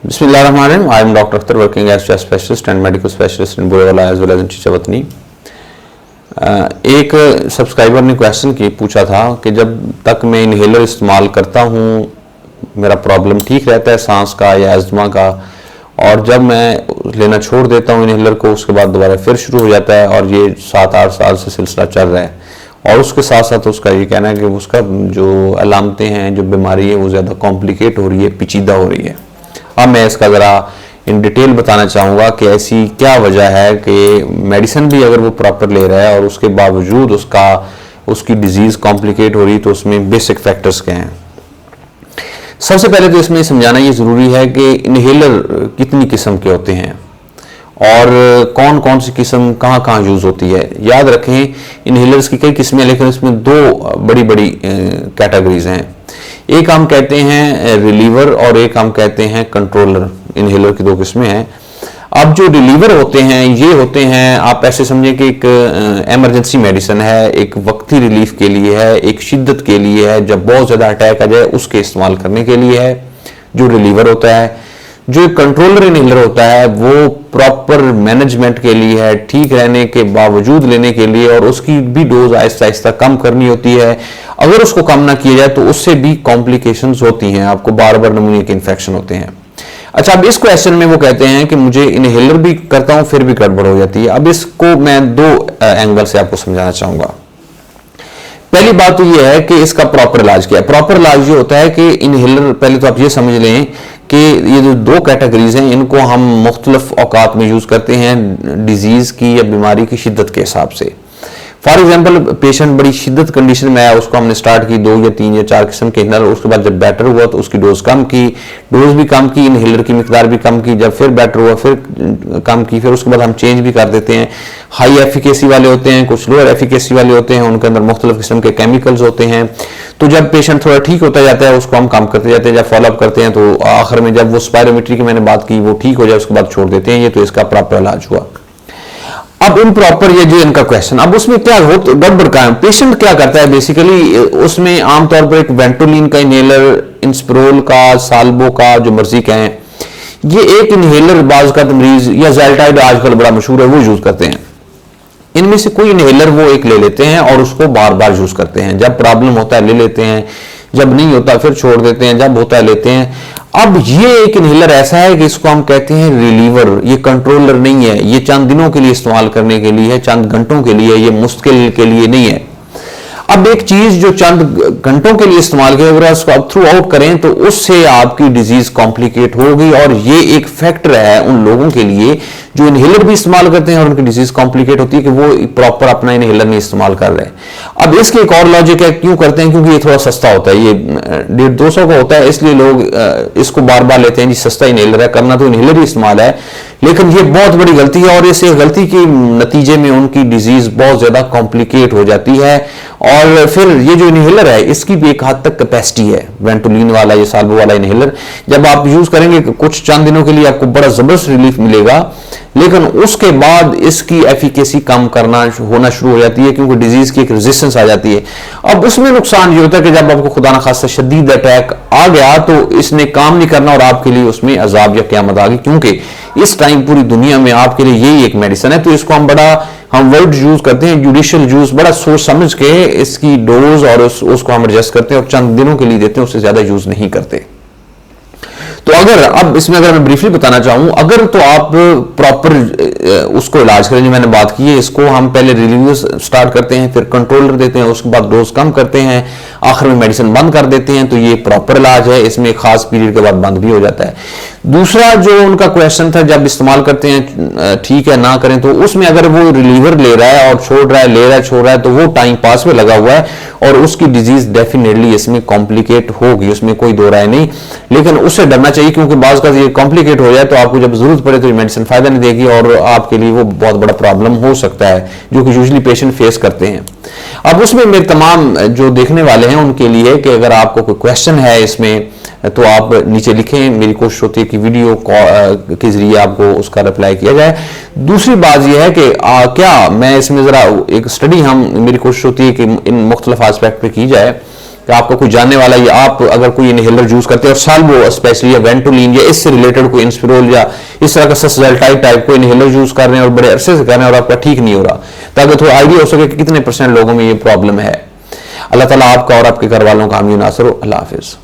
Bismillahirrahmanirrahim. I am Dr. Akhtar working as chest specialist and medical specialist in Burewala as well as in Chichawatni. एक subscriber ने question पूछा था कि जब तक मैं इनहेलर इस्तेमाल करता हूँ मेरा प्रॉब्लम ठीक रहता है सांस का या अस्थमा का, और जब मैं लेना छोड़ देता हूँ इनहेलर को उसके बाद दोबारा फिर शुरू हो जाता है, और ये 7-8 साल से सिलसिला चल रहा है। और उसके साथ साथ उसका ये कहना है कि उसका जो अलामतें हैं, जो बीमारी है वो ज़्यादा कॉम्प्लिकेट हो रही है, पेचीदा हो रही है। अब मैं इसका ज़रा इन डिटेल बताना चाहूँगा कि ऐसी क्या वजह है कि मेडिसिन भी अगर वो प्रॉपर ले रहा है और उसके बावजूद उसकी डिजीज़ कॉम्प्लिकेट हो रही, तो उसमें बेसिक फैक्टर्स क्या हैं। सबसे पहले तो इसमें समझाना ये ज़रूरी है कि इनहेलर कितनी किस्म के होते हैं और कौन कौन सी किस्म कहाँ कहाँ यूज़ होती है। याद रखें इनहेलर्स की कई किस्में, लेकिन इसमें दो बड़ी बड़ी कैटेगरीज हैं। एक हम कहते हैं रिलीवर और एक हम कहते हैं कंट्रोलर। इनहेलर की दो किस्में हैं। अब जो रिलीवर होते हैं ये होते हैं, आप ऐसे समझें कि एक एमरजेंसी मेडिसिन है, एक वक्ती रिलीफ के लिए है, एक शिद्दत के लिए है, जब बहुत ज़्यादा अटैक आ जाए उसके इस्तेमाल करने के लिए है, जो रिलीवर होता है। जो कंट्रोलर इनहेलर होता है वो प्रॉपर मैनेजमेंट के लिए है, ठीक रहने के बावजूद लेने के लिए, और उसकी भी डोज आहिस्ता आहिस्ता कम करनी होती है। अगर उसको कम ना किया जाए तो उससे भी कॉम्प्लिकेशंस होती हैं, आपको बार बार नमूनिया के इन्फेक्शन होते हैं। अच्छा, अब इस क्वेश्चन में वो कहते हैं कि मुझे इनहेलर भी करता हूं फिर भी गड़बड़ हो जाती है। अब इसको मैं दो एंगल से आपको समझाना चाहूंगा। पहली बात तो ये है कि इसका प्रॉपर इलाज क्या है। प्रॉपर इलाज ये होता है कि इनहेलर, पहले तो आप ये समझ लें कि ये जो दो कैटेगरीज हैं इनको हम मुख्तलिफ औकात में यूज करते हैं डिजीज की या बीमारी की शिद्दत के हिसाब से। फॉर एग्जाम्पल, पेशेंट बड़ी शिद्दत कंडीशन में आया, उसको हमने स्टार्ट की 2 या 3 या 4 किस्म के इनहेलर, उसके बाद जब बेटर हुआ तो उसकी डोज कम की, डोज भी कम की, इनहेलर की मिकदार भी कम की, जब फिर बेटर हुआ फिर कम की, फिर उसके बाद हम चेंज भी कर देते हैं। हाई एफिकेसी वाले होते हैं, कुछ लोअर एफिकेसी वाले होते हैं, उनके अंदर मुख्तलिफ किस्म के केमिकल्स होते हैं। तो जब पेशेंट थोड़ा ठीक होता जाता है उसको हम कम करते जाते हैं, जब फॉलोअप करते हैं तो आखिर में जब वो स्पायरोमेट्री की मैंने बात की वो ठीक हो जाए उसके बाद छोड़ देते हैं। ये तो इसका प्रॉपर इलाज हुआ। अब इम्प्रॉपर ये जो इनका क्वेश्चन, अब उसमें क्या हो गड़बड़ का है, पेशेंट क्या करता है बेसिकली, उसमें आमतौर पर एक वेंटोलिन का इनहेलर, इंस्प्रोल का, साल्बो का, जो मर्जी कहें, ये एक इनहेलर बाज का मरीज, या ज़ैल्टाइड आजकल बड़ा मशहूर है, वो यूज करते हैं। इनमें से कोई इनहेलर वो एक ले लेते हैं और उसको बार बार यूज करते हैं। जब प्रॉब्लम होता है ले लेते हैं, जब नहीं होता फिर छोड़ देते हैं, जब होता है लेते हैं। अब ये एक इनहेलर ऐसा है कि इसको हम कहते हैं रिलीवर। ये कंट्रोलर नहीं है, ये चंद दिनों के लिए इस्तेमाल करने के लिए है, चंद घंटों के लिए, ये मुस्तकिल के लिए नहीं है। अब एक चीज जो चंद घंटों के लिए इस्तेमाल किया, अगर उसको आप थ्रू आउट करें तो उससे आपकी डिजीज कॉम्प्लिकेट होगी, और ये एक फैक्टर है उन लोगों के लिए जो इनहेलर भी इस्तेमाल करते हैं और उनकी डिजीज कॉम्प्लिकेट होती है कि वो प्रॉपर अपना इनहेलर नहीं इस्तेमाल कर रहे हैं। अब इसके एक और लॉजिक है, क्यों करते हैं, क्योंकि ये थोड़ा सस्ता होता है, ये 150-200 का होता है, इसलिए लोग इसको बार बार लेते हैं। जी सस्ता इनहेलर है, करना तो इनहेलर ही इस्तेमाल है, लेकिन ये बहुत बड़ी गलती है, और इस गलती के नतीजे में उनकी डिजीज बहुत ज्यादा कॉम्प्लिकेट हो जाती है। और फिर ये जो इनहेलर है इसकी भी एक हद तक कैपेसिटी है, वेंटोलिन वाला, ये साल्बो वाला इनहेलर, जब आप यूज करेंगे कुछ चंद दिनों के लिए आपको बड़ा जबरदस्त रिलीफ मिलेगा, लेकिन उसके बाद इसकी एफिकेसी कम करना होना शुरू हो जाती है, क्योंकि डिजीज की एक रेजिस्टेंस आ जाती है। अब उसमें नुकसान ये होता है कि जब आपको खुदा न खास्ता शदीद अटैक आ गया तो इसने काम नहीं करना और आपके लिए उसमें अजाब या क़यामत आ गई, क्योंकि इस टाइम पूरी दुनिया में आपके लिए यही एक मेडिसिन है। तो इसको हम वर्ड यूज करते हैं, जुडिशियल यूज, बड़ा सोच समझ के इसकी डोज और उसको हम एडजस्ट करते हैं और चंद दिनों के लिए देते हैं, उससे ज्यादा यूज नहीं करते। तो अब इसमें अगर मैं ब्रीफली बताना चाहूं, अगर तो आप प्रॉपर उसको इलाज करें, जो मैंने बात की है, इसको हम पहले रिलीव स्टार्ट करते हैं, फिर कंट्रोलर देते हैं, उसके बाद डोज कम करते हैं, आखिर में मेडिसिन बंद कर देते हैं, तो ये प्रॉपर इलाज है। इसमें एक खास पीरियड के बाद बंद भी हो जाता है। दूसरा जो उनका क्वेश्चन था, जब इस्तेमाल करते हैं ठीक है ना करें, तो उसमें अगर वो रिलीवर ले रहा है और छोड़ रहा है, ले रहा है छोड़ रहा है, तो वो टाइम पास में लगा हुआ है और उसकी डिजीज डेफिनेटली इसमें कॉम्प्लिकेट होगी, उसमें कोई दो राय नहीं। लेकिन उससे डरना चाहिए, क्योंकि बाज़ का ये कॉम्प्लिकेट हो जाए तो आपको जब जरूरत पड़े तो ये मेडिसिन फायदा नहीं देगी और आपके लिए वो बहुत बड़ा प्रॉब्लम हो सकता है, जो कि यूजुअली पेशेंट फेस करते हैं। अब उसमें मेरे तमाम जो देखने वाले हैं उनके लिए कि अगर आपको कोई क्वेश्चन है इसमें तो आप नीचे लिखें, मेरी कोशिश होती है कि वीडियो के जरिए आपको उसका रिप्लाई किया जाए। दूसरी बात यह है कि क्या मैं इसमें जरा एक स्टडी मेरी कोशिश होती है कि इन मुख्तलिफ एस्पेक्ट पे की जाए कि आपका कोई जानने वाला या आप अगर कोई इनहेलर यूज करते हैं और साल्वो स्पेशली या वेंटोलिन या इससे रिलेटेड कोई इंस्पिरोल या इस तरह का सस्टेल्टाइप टाइप को इनहेलर यूज कर रहे हैं और बड़े अरसे से कर रहे हैं और आपका ठीक नहीं हो रहा, ताकि थोड़ा आइडिया हो सके कि कितने % लोगों में ये प्रॉब्लम है। अल्लाह ताला आपका और आपके घर वालों का हामी नासर हो। अल्लाह हाफिज।